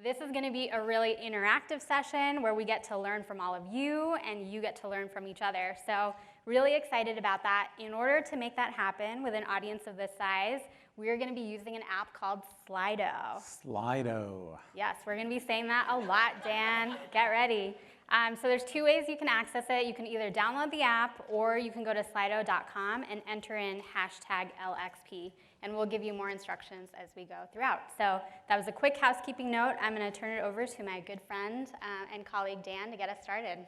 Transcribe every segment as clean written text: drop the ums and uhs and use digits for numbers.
This is going to be a really interactive session where we get to learn from all of you and you get to learn from each other. So really excited about that. In order to make that happen with an audience of this size, we are going to be using an app called Slido. Slido. Yes, we're going to be saying that a lot, Dan. Get ready. So there's two ways you can access it. You can either download the app or you can go to slido.com and enter in #LXP, and we'll give you more instructions as we go throughout. So that was a quick housekeeping note. I'm going to turn it over to my good friend and colleague Dan to get us started.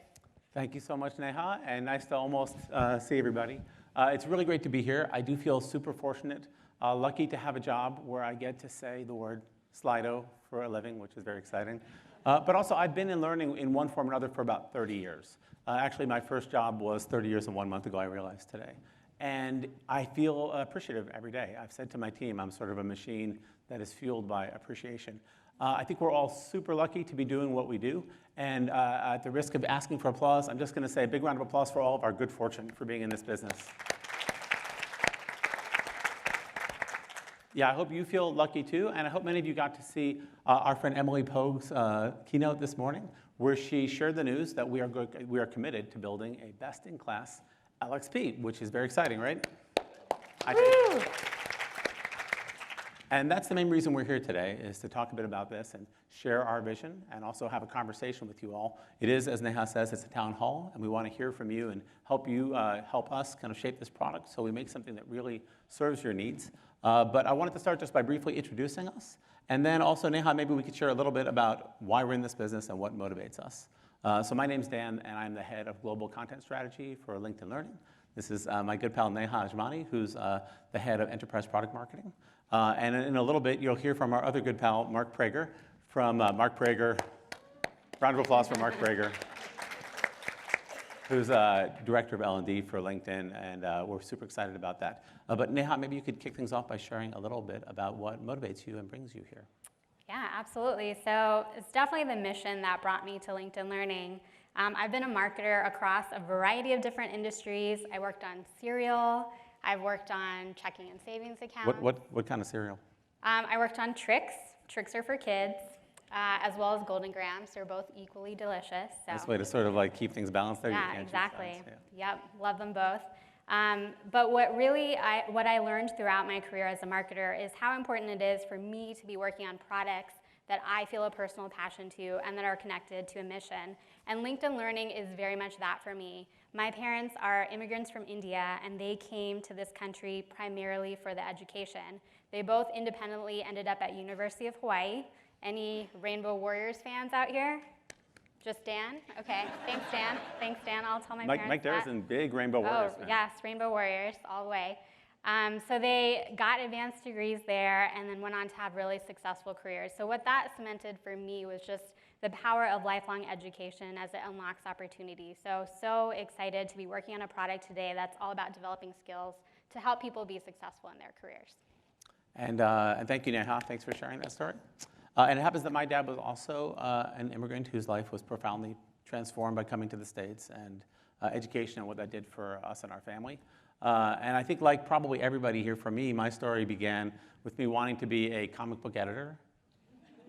Thank you so much, Neha, and nice to almost see everybody. It's really great to be here. I do feel super fortunate, lucky to have a job where I get to say the word Slido for a living, which is very exciting. But also, I've been in learning in one form or another for about 30 years. Actually, my first job was 30 years and 1 month ago, I realized today. And I feel appreciative every day. I've said to my team, I'm sort of a machine that is fueled by appreciation. I think we're all super lucky to be doing what we do. And at the risk of asking for applause, I'm just going to say a big round of applause for all of our good fortune for being in this business. Yeah, I hope you feel lucky too, and I hope many of you got to see our friend Emily Pogue's keynote this morning, where she shared the news that we are committed to building a best-in-class LXP, which is very exciting, right? Woo! And that's the main reason we're here today, is to talk a bit about this and share our vision and also have a conversation with you all. It is, as Neha says, it's a town hall, and we want to hear from you and help you help us kind of shape this product so we make something that really serves your needs. But I wanted to start just by briefly introducing us. And then also, Neha, maybe we could share a little bit about why we're in this business and what motivates us. So my name's Dan, and I'm the head of global content strategy for LinkedIn Learning. This is my good pal, Neha Ajmani, who's the head of enterprise product marketing. And in a little bit, you'll hear from our other good pal, Mark Prager, from Mark Prager. Round of applause for Mark Prager, who's director of L&D for LinkedIn, and we're super excited about that. But Neha, maybe you could kick things off by sharing a little bit about what motivates you and brings you here. Yeah, absolutely. So it's definitely the mission that brought me to LinkedIn Learning. I've been a marketer across a variety of different industries. I worked on cereal. I've worked on checking and savings accounts. What kind of cereal? I worked on Trix. Trix are for kids, as well as Golden Grams. They're both equally delicious. So. Nice way to sort of like keep things balanced there. Yeah, exactly. Yeah. Yep, love them both. But what I learned throughout my career as a marketer is how important it is for me to be working on products that I feel a personal passion to and that are connected to a mission. And LinkedIn Learning is very much that for me. My parents are immigrants from India, and they came to this country primarily for the education. They both independently ended up at University of Hawaii. Any Rainbow Warriors fans out here? Just Dan? Okay, thanks Dan. Thanks Dan, I'll tell my parents Mike Derrison, big Rainbow Warriors fan. Yes, Rainbow Warriors, all the way. So they got advanced degrees there and then went on to have really successful careers. So what that cemented for me was just the power of lifelong education as it unlocks opportunity. So excited to be working on a product today that's all about developing skills to help people be successful in their careers. And thank you, Neha. Thanks for sharing that story. And it happens that my dad was also an immigrant whose life was profoundly transformed by coming to the States and education and what that did for us and our family. And I think like probably everybody here, for me, my story began with me wanting to be a comic book editor.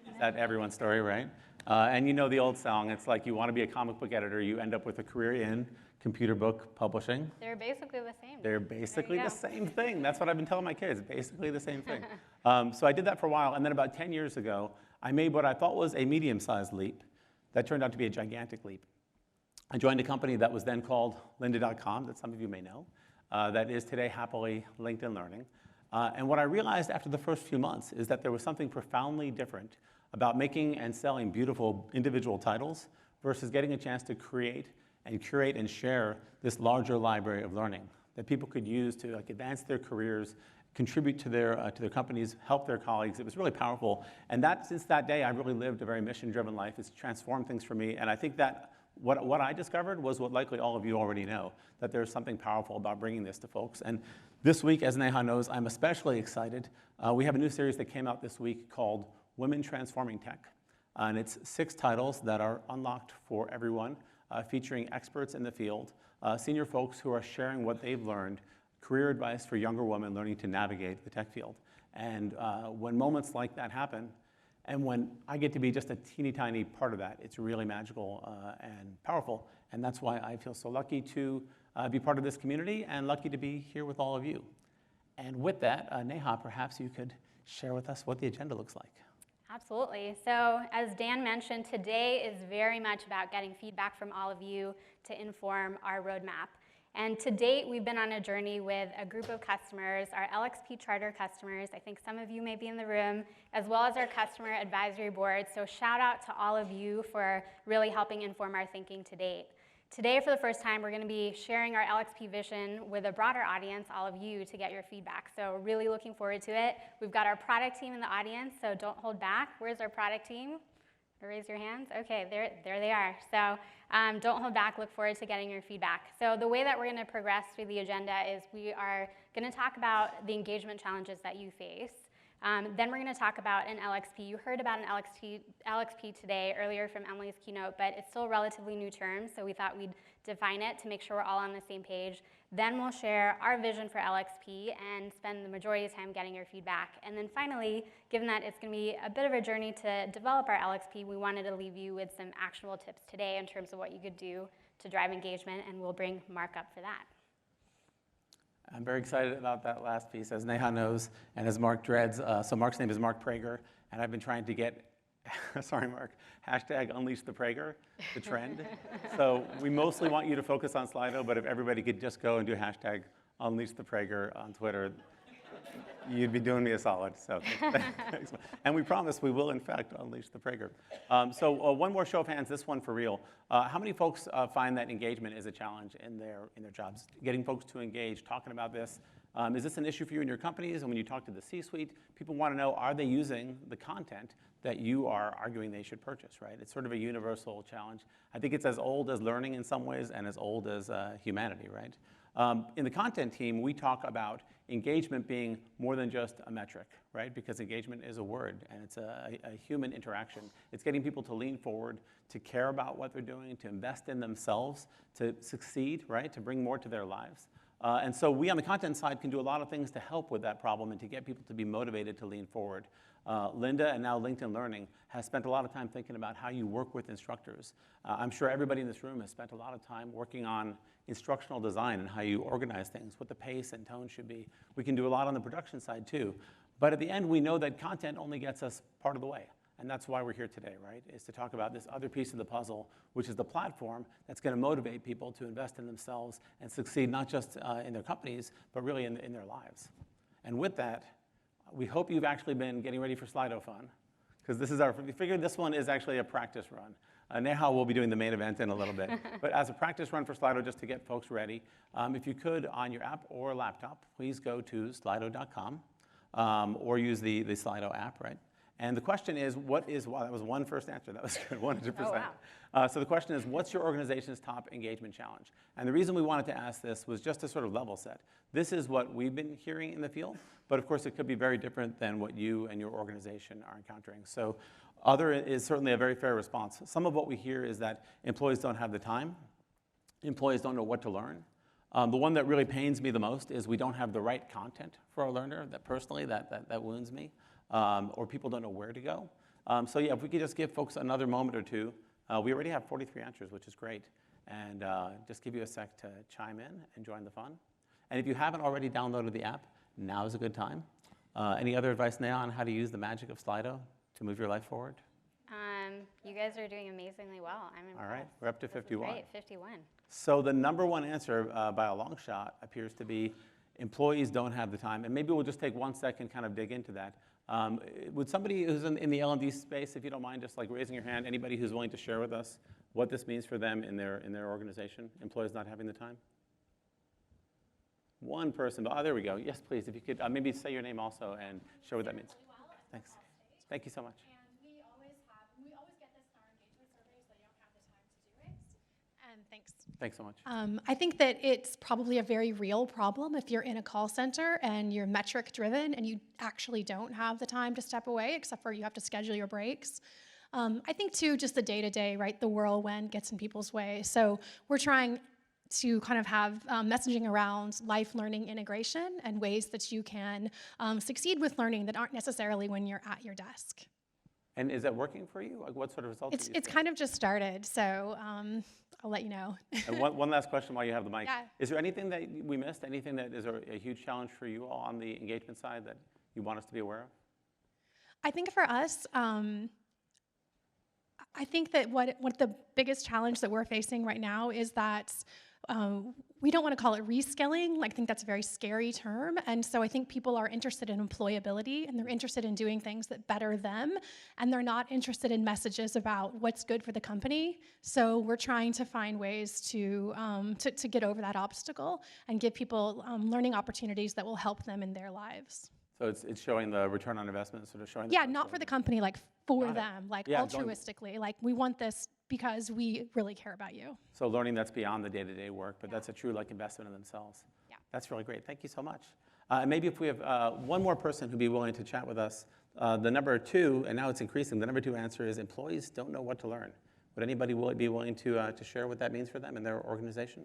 Is that everyone's story, right? And you know the old song, it's like you want to be a comic book editor, you end up with a career in computer book publishing. They're basically the same. They're basically the same thing. That's what I've been telling my kids, basically the same thing. So I did that for a while, and then about 10 years ago, I made what I thought was a medium-sized leap that turned out to be a gigantic leap. I joined a company that was then called lynda.com, that some of you may know, that is today happily LinkedIn Learning. And what I realized after the first few months is that there was something profoundly different about making and selling beautiful individual titles versus getting a chance to create and curate and share this larger library of learning that people could use to advance their careers, contribute to their companies, help their colleagues. It was really powerful. And since that day, I've really lived a very mission-driven life. It's transformed things for me. And I think that what I discovered was what likely all of you already know, that there's something powerful about bringing this to folks. And this week, as Neha knows, I'm especially excited. We have a new series that came out this week called Women Transforming Tech. And it's 6 titles that are unlocked for everyone, featuring experts in the field, senior folks who are sharing what they've learned, career advice for younger women learning to navigate the tech field. And when moments like that happen, And when I get to be just a teeny tiny part of that, it's really magical and powerful. And that's why I feel so lucky to be part of this community and lucky to be here with all of you. And with that, Neha, perhaps you could share with us what the agenda looks like. Absolutely. So as Dan mentioned, today is very much about getting feedback from all of you to inform our roadmap. And to date, we've been on a journey with a group of customers, our LXP charter customers. I think some of you may be in the room, as well as our customer advisory board. So shout out to all of you for really helping inform our thinking to date. Today, for the first time, we're going to be sharing our LXP vision with a broader audience, all of you, to get your feedback. So really looking forward to it. We've got our product team in the audience, so don't hold back. Where's our product team? Raise your hands. Okay, there they are. So don't hold back. Look forward to getting your feedback. So the way that we're going to progress through the agenda is we are going to talk about the engagement challenges that you face. Then we're going to talk about an LXP. You heard about an LXP today earlier from Emily's keynote, but it's still a relatively new term, so we thought we'd define it to make sure we're all on the same page. Then we'll share our vision for LXP and spend the majority of the time getting your feedback. And then finally, given that it's going to be a bit of a journey to develop our LXP, we wanted to leave you with some actionable tips today in terms of what you could do to drive engagement, and we'll bring Mark up for that. I'm very excited about that last piece, as Neha knows, and as Mark dreads. So Mark's name is Mark Prager, and I've been trying to get, sorry Mark, hashtag unleash the Prager, the trend. So we mostly want you to focus on Slido, but if everybody could just go and do hashtag unleash the Prager on Twitter, you'd be doing me a solid. So thanks. And we promise we will, in fact, unleash the Prager. So one more show of hands, this one for real. How many folks find that engagement is a challenge in their jobs? Getting folks to engage, talking about this. Is this an issue for you in your companies? And when you talk to the C-suite, people want to know, are they using the content that you are arguing they should purchase, right? It's sort of a universal challenge. I think it's as old as learning in some ways and as old as humanity, right? In the content team, we talk about engagement being more than just a metric, right? Because engagement is a word, and it's a human interaction. It's getting people to lean forward, to care about what they're doing, to invest in themselves, to succeed, right? To bring more to their lives. And so we on the content side can do a lot of things to help with that problem and to get people to be motivated to lean forward. Linda and now LinkedIn Learning has spent a lot of time thinking about how you work with instructors. I'm sure everybody in this room has spent a lot of time working on instructional design and how you organize things, what the pace and tone should be. We can do a lot on the production side too. But at the end, we know that content only gets us part of the way. And that's why we're here today, right? Is to talk about this other piece of the puzzle, which is the platform that's going to motivate people to invest in themselves and succeed not just in their companies, but really in their lives. And with that, we hope you've actually been getting ready for Slido-fun, because we figured this one is actually a practice run. Neha will be doing the main event in a little bit. But as a practice run for Slido, just to get folks ready, if you could, on your app or laptop, please go to slido.com or use the Slido app, right? And the question is, wow, that was one first answer. That was good, 100%. Oh, wow. So the question is, what's your organization's top engagement challenge? And the reason we wanted to ask this was just to sort of level set. This is what we've been hearing in the field, but of course it could be very different than what you and your organization are encountering. So other is certainly a very fair response. Some of what we hear is that employees don't have the time. Employees don't know what to learn. The one that really pains me the most is we don't have the right content for a learner. That personally, that wounds me. Or people don't know where to go. So yeah, if we could just give folks another moment or two. We already have 43 answers, which is great. And just give you a sec to chime in and join the fun. And if you haven't already downloaded the app, now is a good time. Any other advice, Neha, on how to use the magic of Slido to move your life forward? You guys are doing amazingly well. I'm impressed. All right, we're up to 51. Great, 51. So the number one answer by a long shot appears to be employees don't have the time. And maybe we'll just take 1 second, kind of dig into that. Would somebody who's in the L&D space, if you don't mind, just like raising your hand, anybody who's willing to share with us what this means for them in their organization, employees not having the time? One person. Oh, there we go. Yes, please. If you could maybe say your name also and share what that means. Thanks. Thank you so much. And we always get this in our engagement surveys that you don't have the time to do it. And thanks. Thanks so much. I think that it's probably a very real problem if you're in a call center and you're metric driven and you actually don't have the time to step away, except for you have to schedule your breaks. I think too, just the day-to-day, right, the whirlwind gets in people's way. So we're trying to kind of have messaging around life learning integration and ways that you can succeed with learning that aren't necessarily when you're at your desk. And is that working for you? Like, what sort of results are you It's seeing? kind of just started, so I'll let you know. And one last question while you have the mic. Yeah. Is there anything that we missed? Anything that is a huge challenge for you all on the engagement side that you want us to be aware of? I think for us, I think that what the biggest challenge that we're facing right now is that we don't want to call it reskilling. Like, I think that's a very scary term. And so I think people are interested in employability, and they're interested in doing things that better them, and they're not interested in messages about what's good for the company. So we're trying to find ways to get over that obstacle and give people learning opportunities that will help them in their lives. So it's showing the return on investment, sort of showing. Yeah, not for the company, like for Got it. them, like Yeah, altruistically. Like, we want this because we really care about you. So learning that's beyond the day-to-day work, but that's a true like investment in themselves. Yeah. That's really great. Thank you so much. And maybe if we have one more person who'd be willing to chat with us, the number 2, and now it's increasing, the number 2 answer is employees don't know what to learn. Would anybody be willing to share what that means for them in their organization?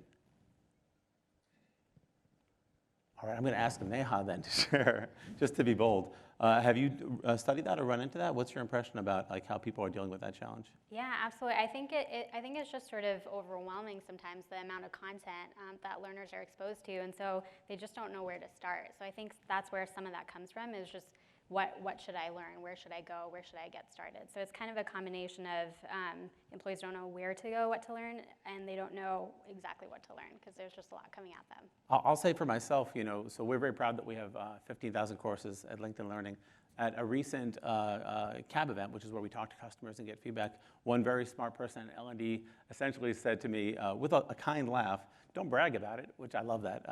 All right, I'm going to ask Neha then to share, just to be bold. Have you studied that or run into that? What's your impression about like how people are dealing with that challenge? Yeah, absolutely. I think it's just sort of overwhelming sometimes, the amount of content that learners are exposed to, and so they just don't know where to start. So I think that's where some of that comes from, is just what should I learn? Where should I go? Where should I get started? So it's kind of a combination of employees don't know where to go, what to learn, and they don't know exactly what to learn because there's just a lot coming at them. I'll say for myself, so we're very proud that we have 15,000 courses at LinkedIn Learning. At a recent CAB event, which is where we talk to customers and get feedback, one very smart person at L&D essentially said to me with a kind laugh, don't brag about it, which I love that,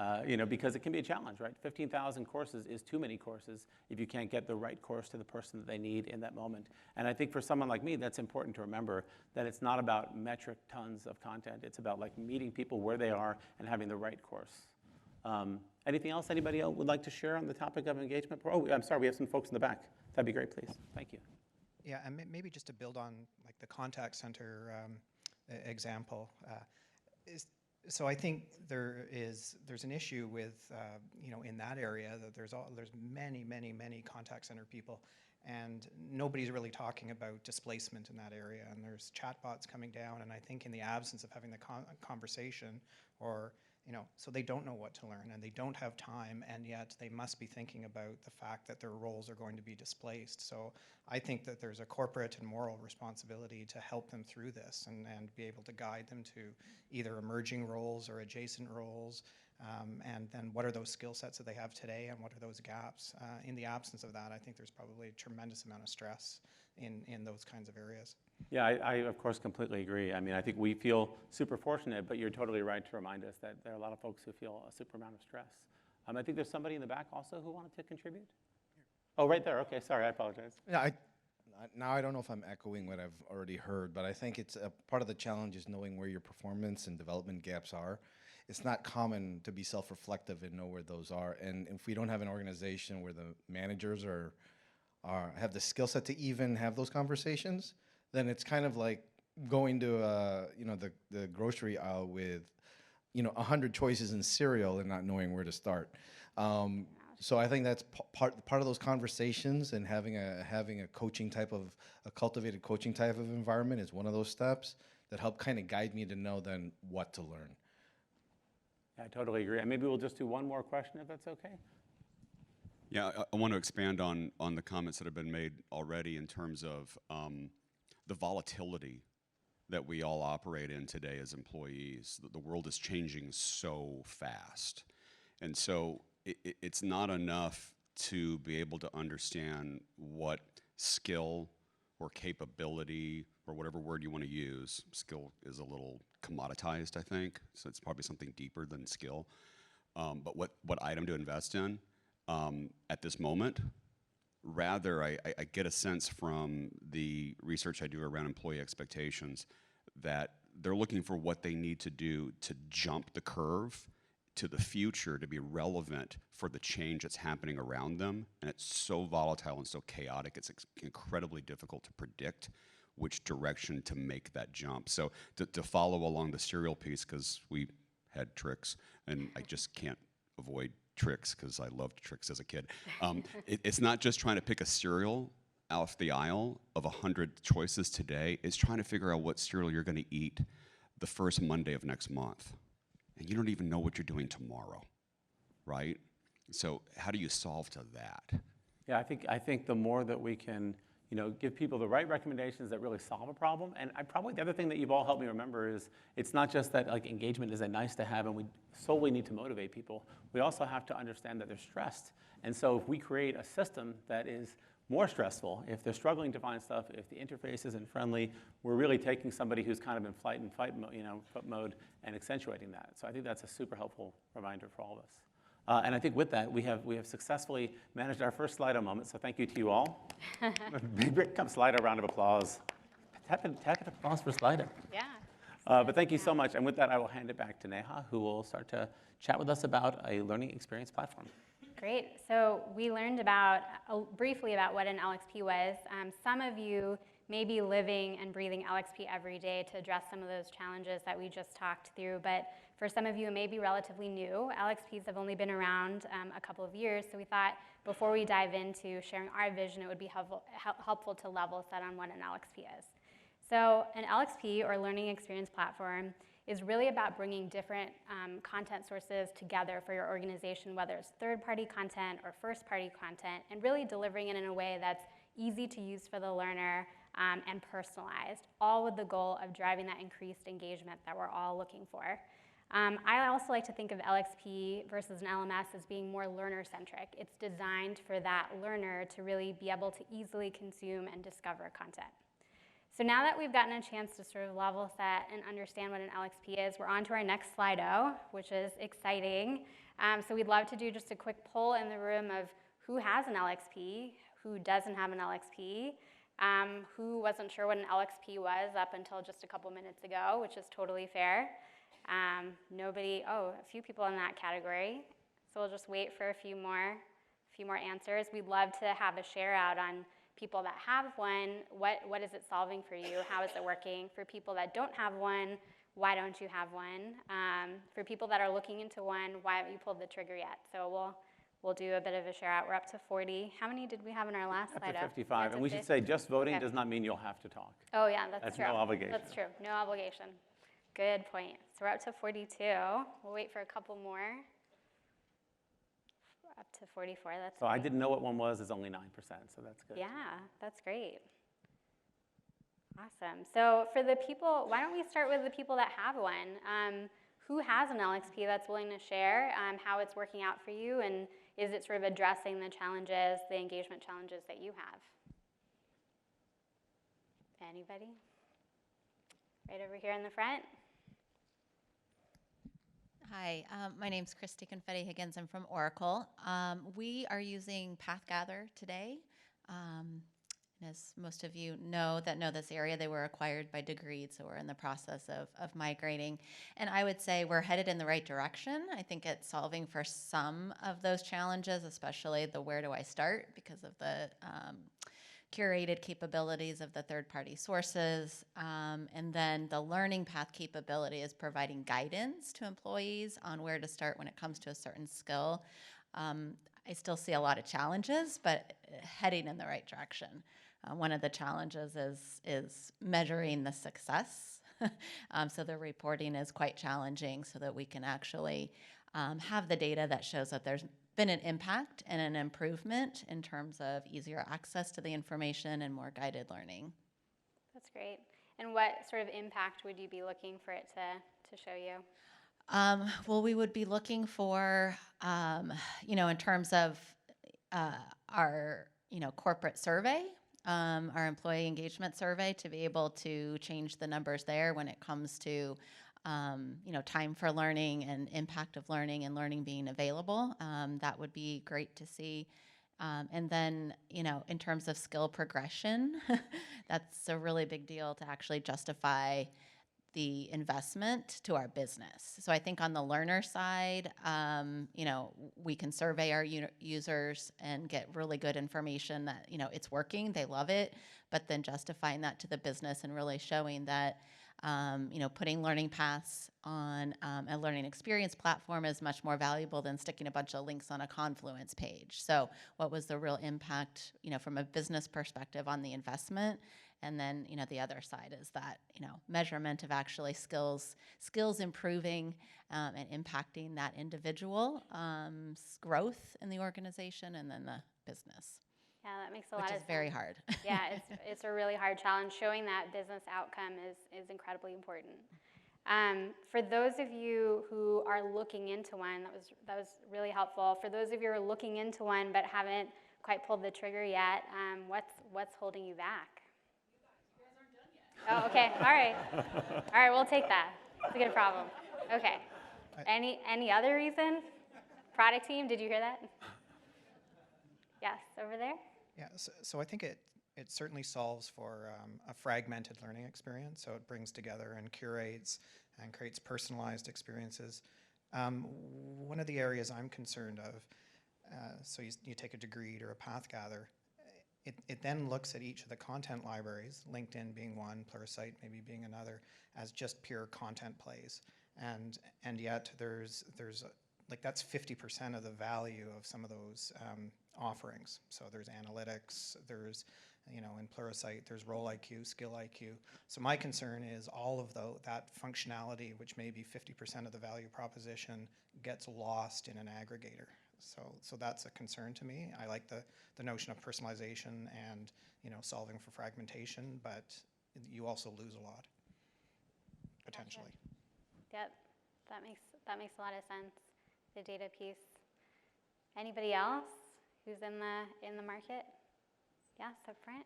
because it can be a challenge, right? 15,000 courses is too many courses if you can't get the right course to the person that they need in that moment. And I think for someone like me, that's important to remember that it's not about metric tons of content. It's about like meeting people where they are and having the right course. Anything else anybody else would like to share on the topic of engagement? Oh, I'm sorry, we have some folks in the back. That'd be great, please. Thank you. Yeah, and maybe just to build on like the contact center example, so I think there's an issue with in that area that there's many contact center people, and nobody's really talking about displacement in that area. And there's chatbots coming down, and I think in the absence of having the conversation, or so they don't know what to learn, and they don't have time, and yet they must be thinking about the fact that their roles are going to be displaced. So I think that there's a corporate and moral responsibility to help them through this and be able to guide them to either emerging roles or adjacent roles, and then what are those skill sets that they have today and what are those gaps. In the absence of that, I think there's probably a tremendous amount of stress in those kinds of areas. Yeah, I of course completely agree. I mean, I think we feel super fortunate, but you're totally right to remind us that there are a lot of folks who feel a super amount of stress. I think there's somebody in the back also who wanted to contribute. Oh, right there. Okay, sorry, I apologize. Yeah, now I don't know if I'm echoing what I've already heard, but I think it's a part of the challenge is knowing where your performance and development gaps are. It's not common to be self-reflective and know where those are. And if we don't have an organization where the managers have the skill set to even have those conversations, then it's kind of like going to the grocery aisle with 100 choices in cereal and not knowing where to start. So I think that's part of those conversations, and having a coaching type of a cultivated coaching type of environment is one of those steps that help kind of guide me to know then what to learn. Yeah, I totally agree. And maybe we'll just do one more question if that's okay. Yeah, I want to expand on the comments that have been made already in terms of the volatility that we all operate in today as employees. The world is changing so fast. And so it's not enough to be able to understand what skill or capability or whatever word you want to use. Skill is a little commoditized, I think, so it's probably something deeper than skill. But what item to invest in at this moment. Rather, I get a sense from the research I do around employee expectations that they're looking for what they need to do to jump the curve to the future to be relevant for the change that's happening around them. And it's so volatile and so chaotic, it's incredibly difficult to predict which direction to make that jump. So to follow along the cereal piece, because we had tricks, and I just can't avoid tricks because I loved tricks as a kid. It's not just trying to pick a cereal off the aisle of 100 choices today is trying to figure out what cereal you're going to eat the first Monday of next month. And you don't even know what you're doing tomorrow, right? So how do you solve to that? Yeah, I think the more that we can, give people the right recommendations that really solve a problem. And probably the other thing that you've all helped me remember is it's not just that like engagement is a nice to have and we solely need to motivate people. We also have to understand that they're stressed. And so if we create a system that is more stressful, if they're struggling to find stuff, if the interface isn't friendly, we're really taking somebody who's kind of in flight and fight mode and accentuating that. So I think that's a super helpful reminder for all of us. And I think with that, we have successfully managed our first Slido moment, so thank you to you all. Big come Slido, round of applause. Tap applause for Slido. Yeah. But thank you so much. And with that, I will hand it back to Neha, who will start to chat with us about a learning experience platform. Great. So we learned briefly about what an LXP was. Some of you may be living and breathing LXP every day to address some of those challenges that we just talked through. But for some of you, it may be relatively new. LXPs have only been around a couple of years. So we thought before we dive into sharing our vision, it would be helpful to level set on what an LXP is. So an LXP, or Learning Experience Platform, is really about bringing different content sources together for your organization, whether it's third-party content or first-party content, and really delivering it in a way that's easy to use for the learner and personalized, all with the goal of driving that increased engagement that we're all looking for. I also like to think of LXP versus an LMS as being more learner-centric. It's designed for that learner to really be able to easily consume and discover content. So now that we've gotten a chance to sort of level set and understand what an LXP is, we're on to our next Slido, which is exciting. So we'd love to do just a quick poll in the room of who has an LXP, who doesn't have an LXP, who wasn't sure what an LXP was up until just a couple minutes ago, which is totally fair. A few people in that category. So we'll just wait for a few more answers. We'd love to have a share out on people that have one, what is it solving for you? How is it working? For people that don't have one, why don't you have one? For people that are looking into one, why haven't you pulled the trigger yet? So we'll do a bit of a share out. We're up to 40. How many did we have in our last slide? Up to 55. And we should say just voting does not mean you'll have to talk. Oh yeah, that's true. No obligation. That's true, no obligation. Good point. So we're up to 42. We'll wait for a couple more. Up to 44, that's So great. I didn't know what one was, it's only 9%, so that's good. Yeah, that's great. Awesome. So for the people, why don't we start with the people that have one? Who has an LXP that's willing to share how it's working out for you, and is it sort of addressing the challenges, the engagement challenges that you have? Anybody? Right over here in the front. Hi, my name's Christy Confetti-Higgins. I'm from Oracle. We are using PathGather today. And as most of you know this area, they were acquired by Degreed, so we're in the process of migrating. And I would say we're headed in the right direction. I think it's solving for some of those challenges, especially the where do I start, because of the curated capabilities of the third-party sources, and then the learning path capability is providing guidance to employees on where to start when it comes to a certain skill. I still see a lot of challenges, but heading in the right direction. One of the challenges is measuring the success. So the reporting is quite challenging so that we can actually have the data that shows that there's been an impact and an improvement in terms of easier access to the information and more guided learning. That's great. And what sort of impact would you be looking for it to show you? Well, we would be looking for, in terms of our, corporate survey, our employee engagement survey, to be able to change the numbers there when it comes to time for learning and impact of learning and learning being available. That would be great to see. And then, in terms of skill progression, that's a really big deal to actually justify the investment to our business. So I think on the learner side, we can survey our users and get really good information that, it's working, they love it, but then justifying that to the business and really showing that Putting learning paths on a learning experience platform is much more valuable than sticking a bunch of links on a Confluence page. So what was the real impact, from a business perspective on the investment? And then, the other side is that, measurement of actually skills improving and impacting that individual growth in the organization and then the business. Yeah, that makes a lot of sense. Which is very hard. Yeah, it's a really hard challenge. Showing that business outcome is incredibly important. For those of you who are looking into one, that was really helpful. For those of you who are looking into one but haven't quite pulled the trigger yet, what's holding you back? You guys aren't done yet. Oh, okay. All right, we'll take that. It's a good problem. Okay. Any other reason? Product team, did you hear that? Yes, over there. Yeah, so I think it certainly solves for a fragmented learning experience. So it brings together and curates and creates personalized experiences. One of the areas I'm concerned of, so you take a Degreed or a PathGather, it then looks at each of the content libraries, LinkedIn being one, Pluralsight maybe being another, as just pure content plays. And yet there's like that's 50% of the value of some of those offerings. So there's analytics, there's, in Pluralsight, there's role IQ, skill IQ. So my concern is all of that functionality, which may be 50% of the value proposition, gets lost in an aggregator. So that's a concern to me. I like the notion of personalization and, solving for fragmentation, but you also lose a lot, potentially. Gotcha. Yep, that makes a lot of sense. The data piece. Anybody else who's in the market? Yes, up front.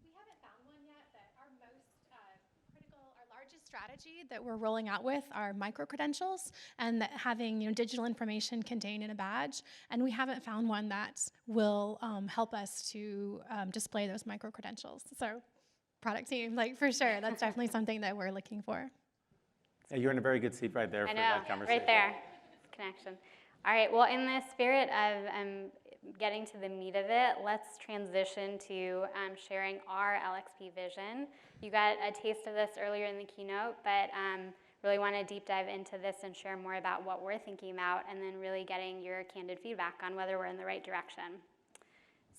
We haven't found one yet, but our most critical, our largest strategy that we're rolling out with are micro-credentials and that having digital information contained in a badge. And we haven't found one that will help us to display those micro-credentials. So product team, for sure, that's definitely something that we're looking for. Yeah, you're in a very good seat right there for that conversation. Right there, connection. All right, well, in the spirit of getting to the meat of it, let's transition to sharing our LXP vision. You got a taste of this earlier in the keynote, but really want to deep dive into this and share more about what we're thinking about and then really getting your candid feedback on whether we're in the right direction.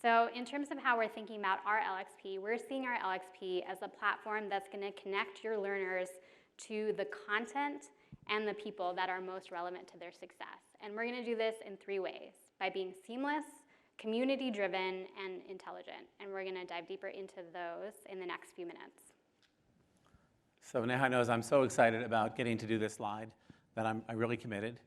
So in terms of how we're thinking about our LXP, we're seeing our LXP as a platform that's going to connect your learners to the content and the people that are most relevant to their success. And we're going to do this in 3 ways: by being seamless, community-driven, and intelligent. And we're going to dive deeper into those in the next few minutes. So Neha knows I'm so excited about getting to do this slide that I'm really committed.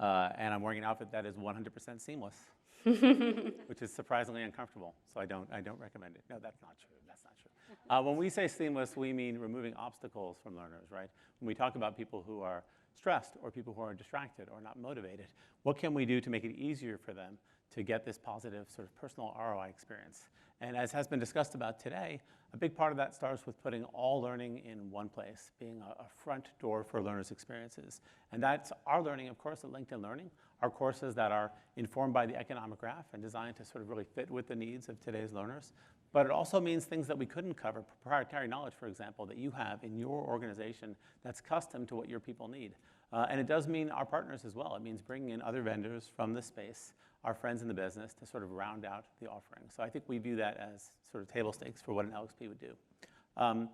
And I'm wearing an outfit that is 100% seamless, which is surprisingly uncomfortable. So I don't recommend it. No, that's not true. That's not true. When we say seamless, we mean removing obstacles from learners, right? When we talk about people who are stressed or people who are distracted or not motivated, what can we do to make it easier for them to get this positive sort of personal ROI experience? And as has been discussed about today, a big part of that starts with putting all learning in one place, being a front door for learners' experiences. And that's our learning, of course, at LinkedIn Learning, our courses that are informed by the economic graph and designed to sort of really fit with the needs of today's learners. But it also means things that we couldn't cover, proprietary knowledge, for example, that you have in your organization that's custom to what your people need. And it does mean our partners as well. It means bringing in other vendors from the space, our friends in the business, to sort of round out the offering. So I think we view that as sort of table stakes for what an LXP would do.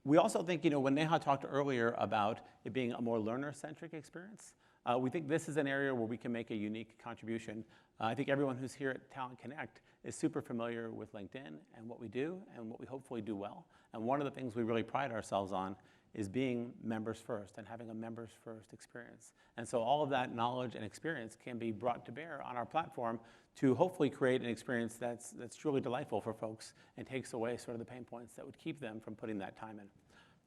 We also think, when Neha talked earlier about it being a more learner-centric experience, we think this is an area where we can make a unique contribution. I think everyone who's here at Talent Connect is super familiar with LinkedIn and what we do and what we hopefully do well. And one of the things we really pride ourselves on is being members first and having a members first experience. And so all of that knowledge and experience can be brought to bear on our platform to hopefully create an experience that's truly delightful for folks and takes away sort of the pain points that would keep them from putting that time in.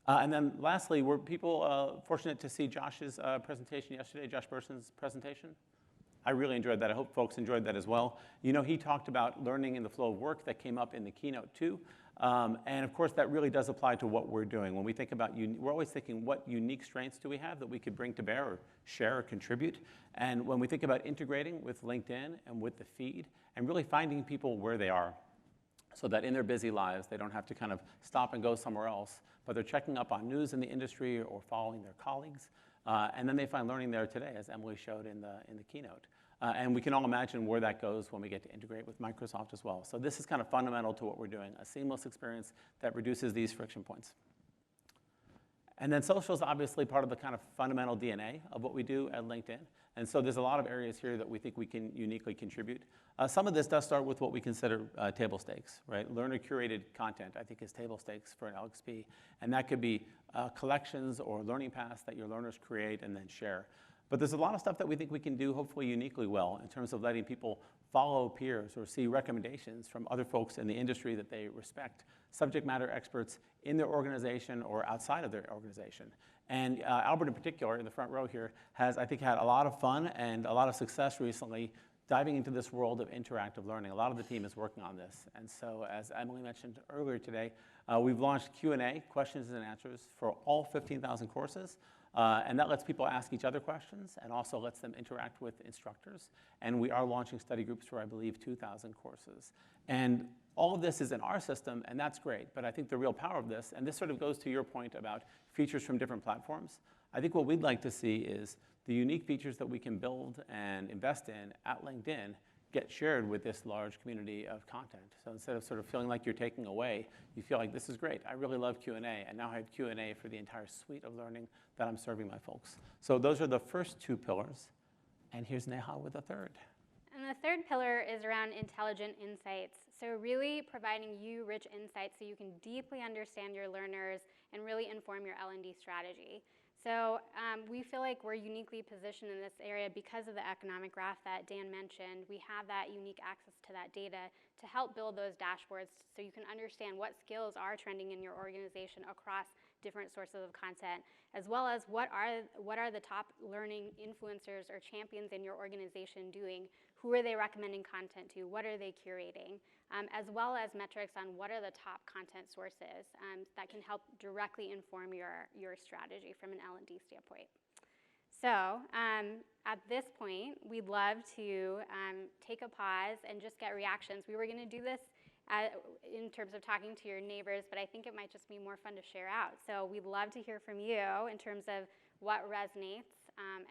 And then lastly, were people fortunate to see Josh's presentation yesterday, Josh Burson's presentation? I really enjoyed that. I hope folks enjoyed that as well. He talked about learning in the flow of work that came up in the keynote too. And of course, that really does apply to what we're doing. When we think about, we're always thinking, what unique strengths do we have that we could bring to bear or share or contribute? And when we think about integrating with LinkedIn and with the feed and really finding people where they are. so that in their busy lives, they don't have to kind of stop and go somewhere else, but they're checking up on news in the industry or following their colleagues. And then they find learning there today, as Emily showed in the keynote. And we can all imagine where that goes when we get to integrate with Microsoft as well. So this is kind of fundamental to what we're doing, a seamless experience that reduces these friction points. And then social is obviously part of the kind of fundamental DNA of what we do at LinkedIn. And so there's a lot of areas here that we think we can uniquely contribute. Some of this does start with what we consider table stakes, right? Learner-curated content, I think, is table stakes for an LXP. And that could be collections or learning paths that your learners create and then share. But there's a lot of stuff that we think we can do hopefully uniquely well in terms of letting people follow peers or see recommendations from other folks in the industry that they respect, subject matter experts in their organization or outside of their organization. And Albert in particular, in the front row here, has, I think, had a lot of fun and a lot of success recently diving into this world of interactive learning. A lot of the team is working on this. And so, as Emily mentioned earlier today, we've launched Q&A, questions and answers, for all 15,000 courses. And that lets people ask each other questions and also lets them interact with instructors. And we are launching study groups for, I believe, 2,000 courses. And all of this is in our system, and that's great. But I think the real power of this, and this sort of goes to your point about features from different platforms, I think what we'd like to see is the unique features that we can build and invest in at LinkedIn get shared with this large community of content. So instead of sort of feeling like you're taking away, you feel like this is great. I really love Q&A, and now I have Q&A for the entire suite of learning that I'm serving my folks. So those are the first two pillars, and here's Neha with the third. And the third pillar is around intelligent insights. So really providing you rich insights so you can deeply understand your learners and really inform your L&D strategy. So we feel like we're uniquely positioned in this area because of the economic graph that Dan mentioned. We have that unique access to that data to help build those dashboards so you can understand what skills are trending in your organization across different sources of content, as well as what are the top learning influencers or champions in your organization doing, who are they recommending content to, what are they curating, as well as metrics on what are the top content sources that can help directly inform your strategy from an L&D standpoint. So at this point, we'd love to take a pause and just get reactions. We were going to do this in terms of talking to your neighbors, but I think it might just be more fun to share out. So we'd love to hear from you in terms of what resonates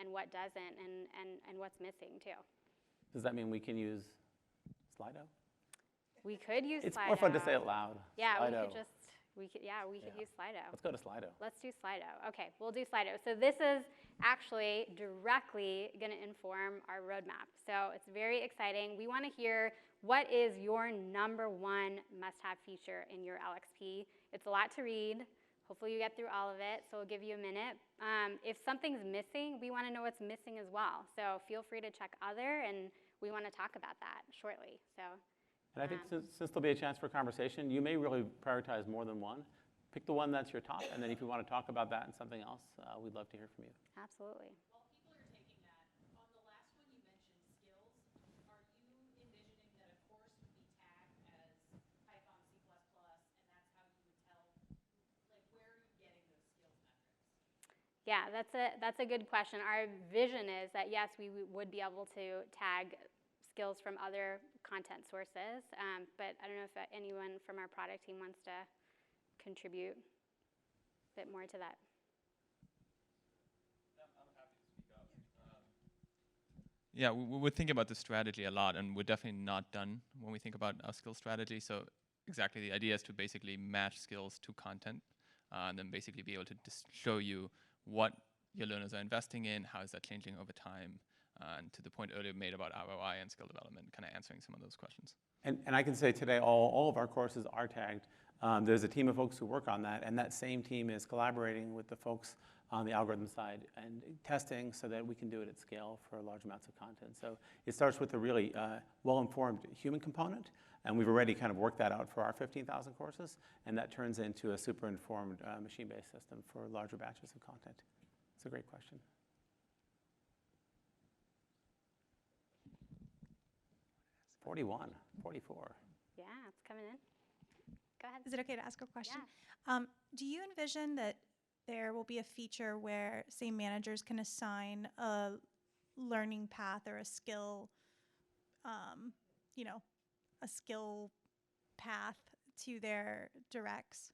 and what doesn't, and what's missing too. Does that mean we can use Slido? We could use Slido. It's more fun to say it loud. Yeah, Slido. we could use Slido. Let's go to Slido. Let's do Slido. Okay, we'll do Slido. So this is actually directly going to inform our roadmap. So it's very exciting. We want to hear what is your number one must-have feature in your LXP. It's a lot to read. Hopefully you get through all of it, so we'll give you a minute. If something's missing, we want to know what's missing as well. So feel free to check other, and we want to talk about that shortly. So. And I think since there'll be a chance for conversation, you may really prioritize more than one. Pick the one that's your top, and then if you want to talk about that and something else, we'd love to hear from you. Absolutely. While people are taking that, on the last one you mentioned skills. Are you envisioning that a course would be tagged as Python, C++, and that's how you would tell, like, where are you getting those skills metrics? Yeah, that's a good question. Our vision is that, yes, we would be able to tag skills from other content sources, but I don't know if anyone from our product team wants to contribute a bit more to that. I'm happy to speak up. Yeah, we're thinking about this strategy a lot, and we're definitely not done when we think about our skill strategy. So exactly, the idea is to basically match skills to content, and then basically be able to show you what your learners are investing in, how is that changing over time, and to the point earlier made about ROI and skill development, kind of answering some of those questions. And I can say today all of our courses are tagged. There's a team of folks who work on that, and that same team is collaborating with the folks on the algorithm side and testing so that we can do it at scale for large amounts of content. So it starts with a really well-informed human component, and we've already kind of worked that out for our 15,000 courses, and that turns into a super informed machine-based system for larger batches of content. It's a great question. $41, $44. Yeah, it's coming in. Go ahead. Is it okay to ask a question? Yeah. Do you envision that there will be a feature where, say, managers can assign a learning path or a skill, a skill path to their directs?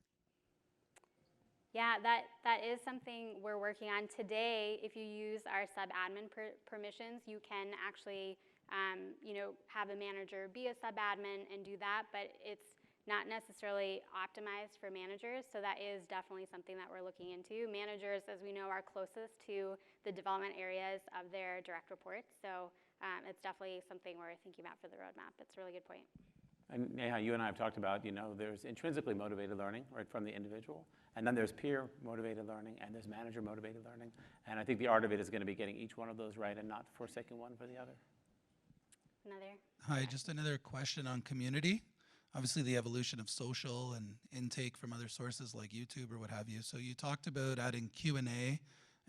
Yeah, that is something we're working on today. If you use our sub-admin permissions, you can actually, have a manager be a sub-admin and do that, but it's not necessarily optimized for managers, so that is definitely something that we're looking into. Managers, as we know, are closest to the development areas of their direct reports, so it's definitely something we're thinking about for the roadmap. That's a really good point. And Neha, you and I have talked about, there's intrinsically motivated learning, right, from the individual, and then there's peer motivated learning, and there's manager motivated learning. And I think the art of it is going to be getting each one of those right and not forsaking one for the other. Another? Hi, just another question on community. Obviously, the evolution of social and intake from other sources like YouTube or what have you. So you talked about adding Q&A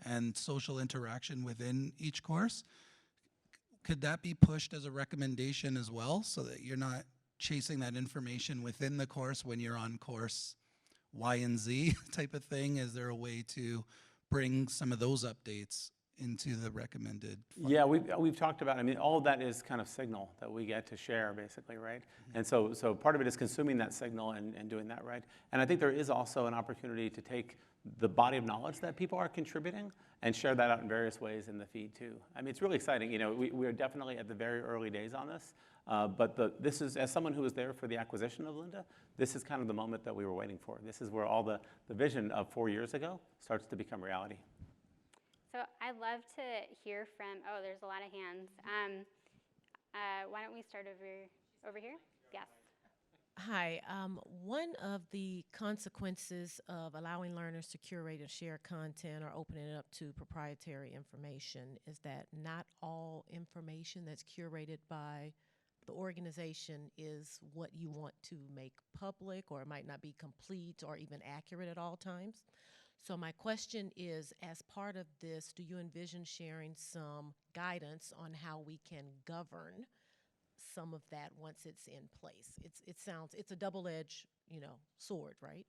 and social interaction within each course. Could that be pushed as a recommendation as well, so that you're not chasing that information within the course when you're on course Y and Z type of thing? Is there a way to bring some of those updates into the recommended? Yeah, we've talked about, all of that is kind of signal that we get to share, basically, right? Mm-hmm. And so part of it is consuming that signal and doing that right. And I think there is also an opportunity to take the body of knowledge that people are contributing and share that out in various ways in the feed too. It's really exciting. We are definitely at the very early days on this, but this is, as someone who was there for the acquisition of Lynda, this is kind of the moment that we were waiting for. This is where all the vision of 4 years ago starts to become reality. So I'd love to hear from, there's a lot of hands. Why don't we start over here? Yes. Hi. One of the consequences of allowing learners to curate and share content or opening it up to proprietary information is that not all information that's curated by the organization is what you want to make public, or it might not be complete or even accurate at all times. So my question is, as part of this, do you envision sharing some guidance on how we can govern some of that once it's in place? It's a double-edged, sword, right?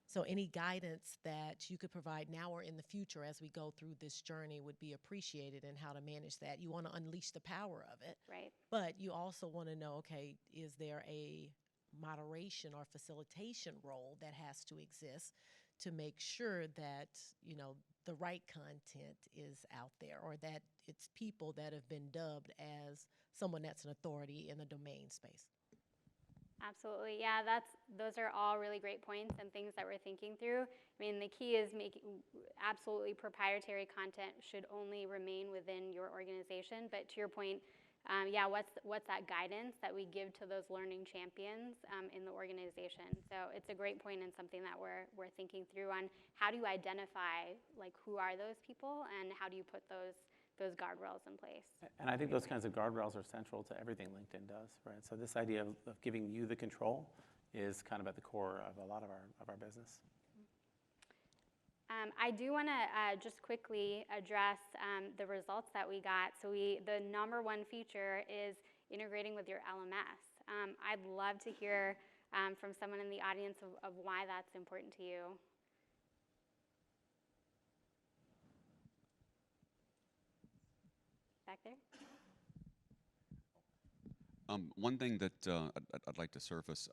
So any guidance that you could provide now or in the future as we go through this journey would be appreciated, in how to manage that. You want to unleash the power of it, right? But you also want to know, okay, is there a moderation or facilitation role that has to exist to make sure that, the right content is out there, or that it's people that have been dubbed as someone that's an authority in the domain space? Absolutely, yeah, those are all really great points and things that we're thinking through. The key is making absolutely proprietary content should only remain within your organization, but to your point, what's that guidance that we give to those learning champions in the organization? So it's a great point and something that we're thinking through on how do you identify, who are those people and how do you put those guardrails in place? And I think those kinds of guardrails are central to everything LinkedIn does, right? So this idea of giving you the control is kind of at the core of a lot of our business. I do want to just quickly address the results that we got. So the number one feature is integrating with your LMS. I'd love to hear from someone in the audience of why that's important to you. Back there? One thing that I'd like to surface,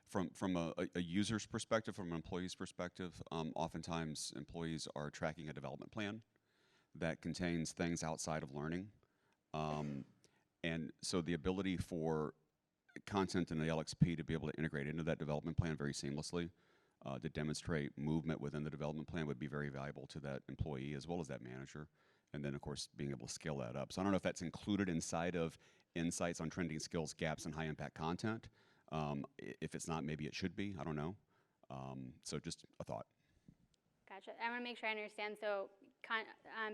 from a user's perspective, from an employee's perspective, oftentimes employees are tracking a development plan that contains things outside of learning. And so the ability for content in the LXP to be able to integrate into that development plan very seamlessly, to demonstrate movement within the development plan, would be very valuable to that employee as well as that manager. And then, of course, being able to scale that up. So I don't know if that's included inside of insights on trending skills, gaps, and high-impact content. If it's not, maybe it should be. I don't know. So just a thought. Gotcha. I want to make sure I understand. So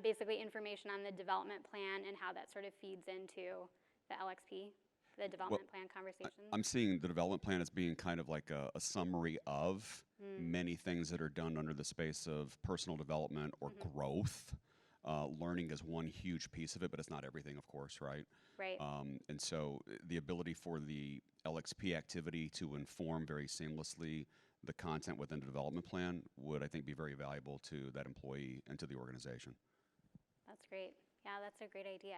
basically information on the development plan and how that sort of feeds into the LXP, the development plan conversations? I'm seeing the development plan as being kind of like a summary of many things that are done under the space of personal development or growth. Learning is one huge piece of it, but it's not everything, of course, right? Right. And so the ability for the LXP activity to inform very seamlessly the content within the development plan would, I think, be very valuable to that employee and to the organization. That's great. Yeah, that's a great idea.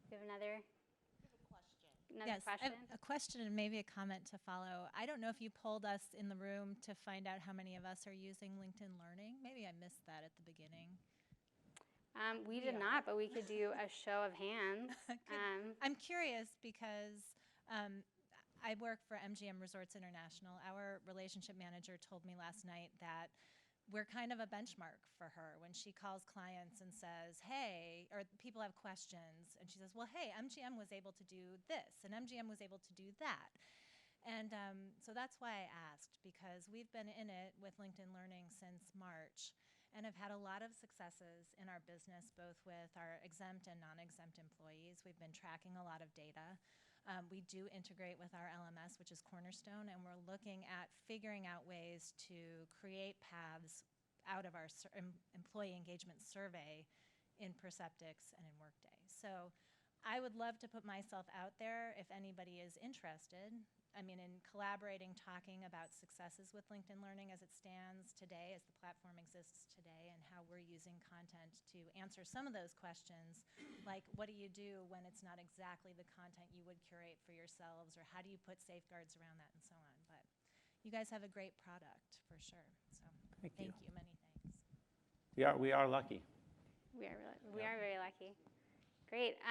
Do you have another? I have a question. Another Yes, I question? have a question and maybe a comment to follow. I don't know if you polled us in the room to find out how many of us are using LinkedIn Learning. Maybe I missed that at the beginning. We did not, but we could do a show of hands. I'm curious because I work for MGM Resorts International. Our relationship manager told me last night that we're kind of a benchmark for her when she calls clients and says, hey, or people have questions, and she says, well, hey, MGM was able to do this, and MGM was able to do that. And so that's why I asked, because we've been in it with LinkedIn Learning since March and have had a lot of successes in our business, both with our exempt and non-exempt employees. We've been tracking a lot of data. We do integrate with our LMS, which is Cornerstone, and we're looking at figuring out ways to create paths out of our employee engagement survey in Perceptix and in Workday. So I would love to put myself out there if anybody is interested. I mean, in collaborating, talking about successes with LinkedIn Learning as it stands today, as the platform exists today, and how we're using content to answer some of those questions, like what do you do when it's not exactly the content you would curate for yourselves, or how do you put safeguards around that, and so on. But you guys have a great product, for sure. So thank you. Many thanks. We are lucky. We are very lucky. Great.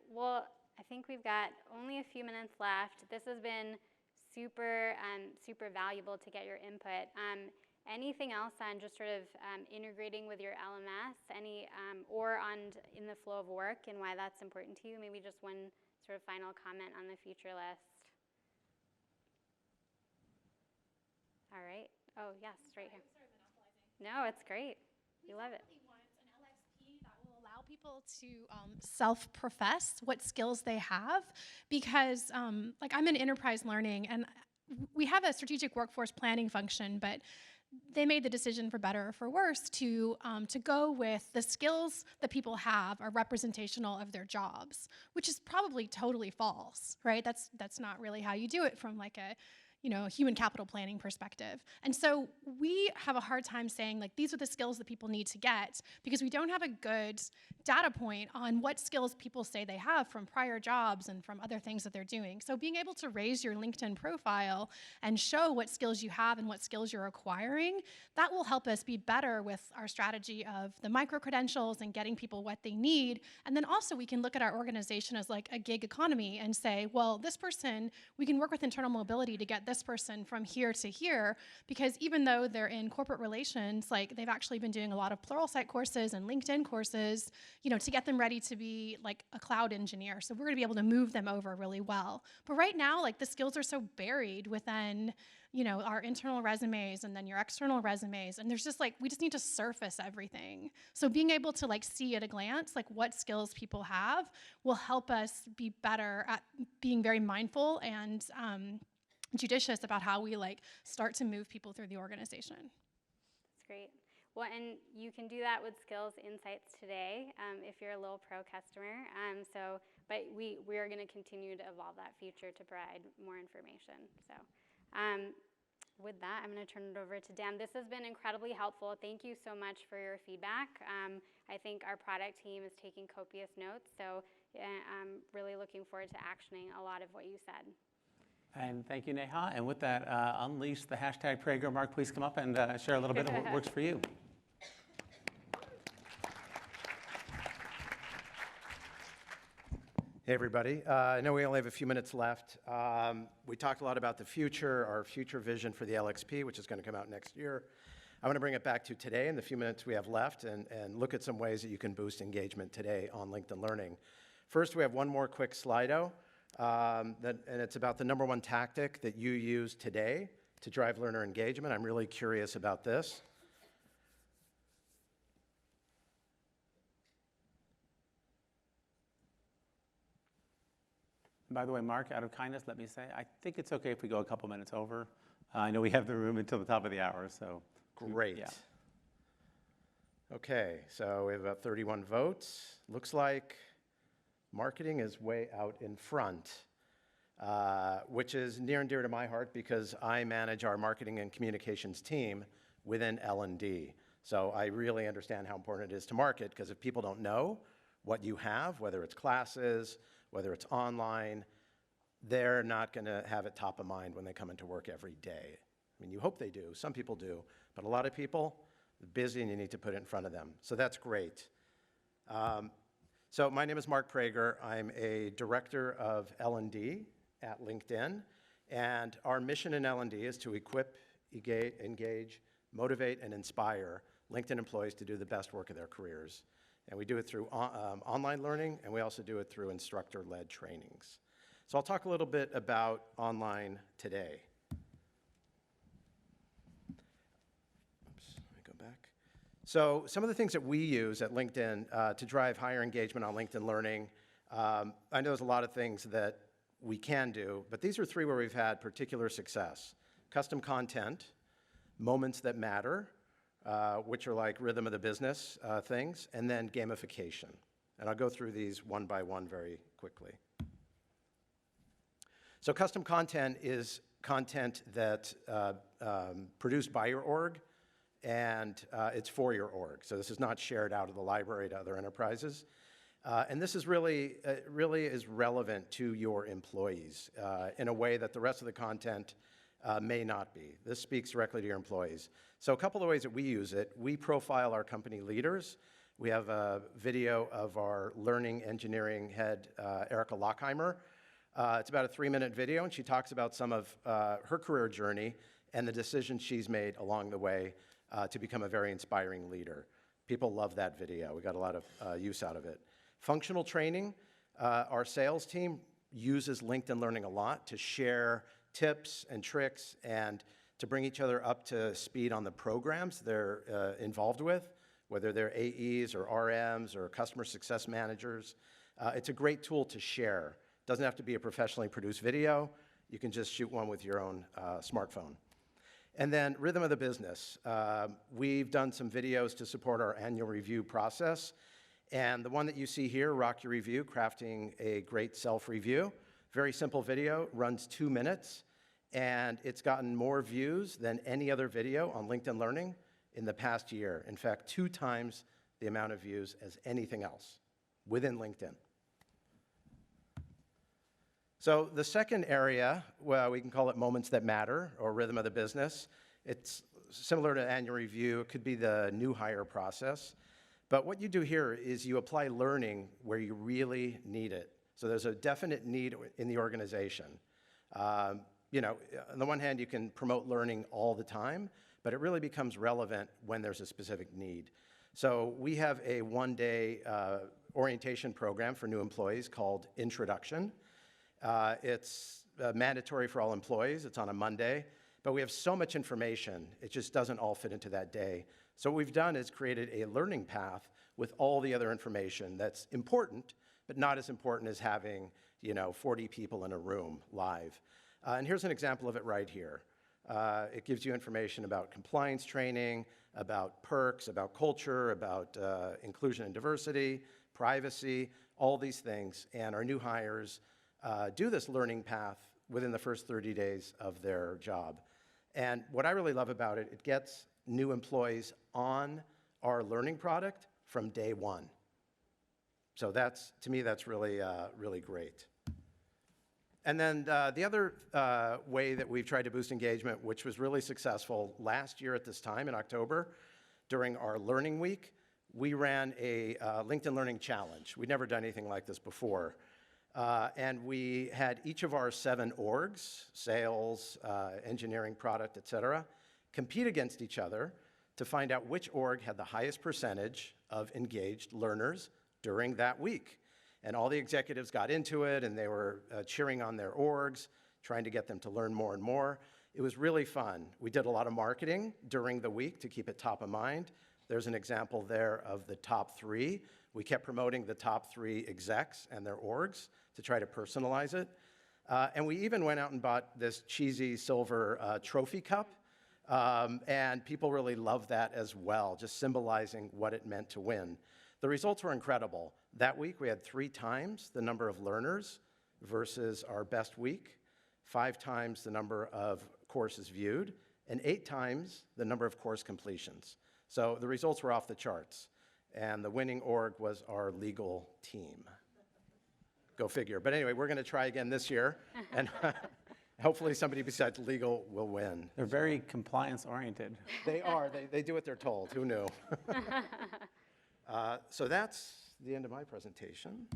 Well, I think we've got only a few minutes left. This has been super valuable to get your input. Anything else on just sort of integrating with your LMS, or in the flow of work and why that's important to you? Maybe just one sort of final comment on the future list. All right. Oh, yes, right here. Sorry, monopolizing. No, it's great. We love it. Want an LXP that will allow people to self-profess what skills they have, because like I'm in enterprise learning, and we have a strategic workforce planning function, but they made the decision, for better or for worse, to go with the skills that people have are representational of their jobs, which is probably totally false, right? That's not really how you do it from like a human capital planning perspective. And so we have a hard time saying, like, these are the skills that people need to get, because we don't have a good data point on what skills people say they have from prior jobs and from other things that they're doing. So being able to raise your LinkedIn profile and show what skills you have and what skills you're acquiring, that will help us be better with our strategy of the micro-credentials and getting people what they need. And then also we can look at our organization as like a gig economy and say, well, this person, we can work with internal mobility to get this person from here to here, because even though they're in corporate relations, like they've actually been doing a lot of Pluralsight courses and LinkedIn courses, to get them ready to be like a cloud engineer. So we're gonna be able to move them over really well. But right now, like the skills are so buried within our internal resumes and then your external resumes. And there's just like, we just need to surface everything. So being able to like see at a glance, like what skills people have will help us be better at being very mindful and judicious about how we like start to move people through the organization. That's great. Well, and you can do that with Skills Insights today if you're a Lil Pro customer. But we are going to continue to evolve that feature to provide more information. So with that, I'm going to turn it over to Dan. This has been incredibly helpful. Thank you so much for your feedback. I think our product team is taking copious notes, so I'm really looking forward to actioning a lot of what you said. And thank you, Neha. And with that, unleash the hashtag Prager. Mark, please come up and share a little bit of what works for you. Hey, everybody. I know we only have a few minutes left. We talked a lot about the future, our future vision for the LXP, which is going to come out next year. I want to bring it back to today in the few minutes we have left and look at some ways that you can boost engagement today on LinkedIn Learning. First, we have one more quick Slido. And it's about the #1 tactic that you use today to drive learner engagement. I'm really curious about this. By the way, Mark, out of kindness, let me say, I think it's okay if we go a couple minutes over. I know we have the room until the top of the hour, so. Great. Yeah. Okay, so we have about 31 votes. Looks like marketing is way out in front, which is near and dear to my heart because I manage our marketing and communications team within L&D. So I really understand how important it is to market, because if people don't know what you have, whether it's classes, whether it's online, they're not going to have it top of mind when they come into work every day. I mean, you hope they do. Some people do. But a lot of people, they're busy and you need to put it in front of them. So that's great. So my name is Mark Prager. I'm a director of L&D at LinkedIn. And our mission in L&D is to equip, engage, motivate, and inspire LinkedIn employees to do the best work of their careers. And we do it through online learning, and we also do it through instructor-led trainings. So I'll talk a little bit about online today. Oops, let me go back. So some of the things that we use at LinkedIn to drive higher engagement on LinkedIn Learning, I know there's a lot of things that we can do, but these are 3 where we've had particular success. Custom content, moments that matter, which are like rhythm of the business things, and then gamification. And I'll go through these one by one very quickly. So custom content is content that's produced by your org, and it's for your org. So this is not shared out of the library to other enterprises. And this is really is relevant to your employees in a way that the rest of the content may not be. This speaks directly to your employees. So a couple of ways that we use it. We profile our company leaders. We have a video of our learning engineering head, Erica Lockheimer. It's about a 3-minute video, and she talks about some of her career journey and the decisions she's made along the way to become a very inspiring leader. People love that video. We got a lot of use out of it. Functional training. Our sales team uses LinkedIn Learning a lot to share tips and tricks and to bring each other up to speed on the programs they're involved with, whether they're AEs or RMs or customer success managers. It's a great tool to share. Doesn't have to be a professionally produced video. You can just shoot one with your own smartphone. And then rhythm of the business. We've done some videos to support our annual review process. And the one that you see here, Rock Your Review, Crafting a Great Self-Review. Very simple video, runs 2 minutes. And it's gotten more views than any other video on LinkedIn Learning in the past year. In fact, 2 times the amount of views as anything else within LinkedIn. So the second area, well, we can call it moments that matter or rhythm of the business. It's similar to annual review. It could be the new hire process. But what you do here is you apply learning where you really need it. So there's a definite need in the organization. You know, on the one hand, you can promote learning all the time, but it really becomes relevant when there's a specific need. So we have a 1-day orientation program for new employees called Introduction. It's mandatory for all employees. It's on a Monday. But we have so much information, it just doesn't all fit into that day. So what we've done is created a learning path with all the other information that's important, but not as important as having, 40 people in a room live. And here's an example of it right here. It gives you information about compliance training, about perks, about culture, about inclusion and diversity, privacy, all these things. And our new hires do this learning path within the first 30 days of their job. And what I really love about it, it gets new employees on our learning product from day one. So to me, that's really, really great. And then the other way that we've tried to boost engagement, which was really successful last year at this time in October, during our Learning Week, we ran a LinkedIn Learning Challenge. We'd never done anything like this before. And we had each of our 7 orgs, sales, engineering, product, et cetera, compete against each other to find out which org had the highest percentage of engaged learners during that week. And all the executives got into it, and they were cheering on their orgs, trying to get them to learn more and more. It was really fun. We did a lot of marketing during the week to keep it top of mind. There's an example there of the top 3. We kept promoting the top 3 execs and their orgs to try to personalize it. And we even went out and bought this cheesy silver trophy cup. And people really loved that as well, just symbolizing what it meant to win. The results were incredible. That week, we had 3 times the number of learners versus our best week, 5 times the number of courses viewed, and 8 times the number of course completions. So the results were off the charts. And the winning org was our legal team. Go figure. But anyway, we're going to try again this year, and hopefully somebody besides legal will win. They're very compliance-oriented. They are. They do what they're told. Who knew? So that's the end of my presentation.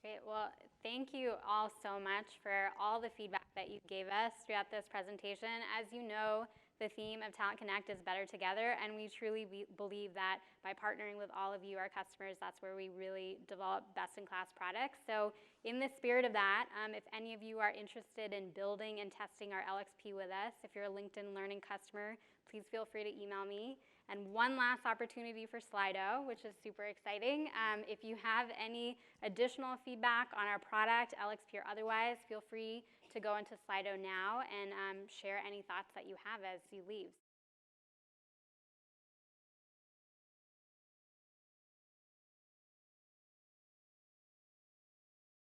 Great. Well, thank you all so much for all the feedback that you gave us throughout this presentation. As you know, the theme of Talent Connect is better together, and we truly believe that by partnering with all of you, our customers, that's where we really develop best-in-class products. So in the spirit of that, if any of you are interested in building and testing our LXP with us, if you're a LinkedIn Learning customer, please feel free to email me. And one last opportunity for Slido, which is super exciting. If you have any additional feedback on our product, LXP or otherwise, feel free to go into Slido now and share any thoughts that you have as you leave.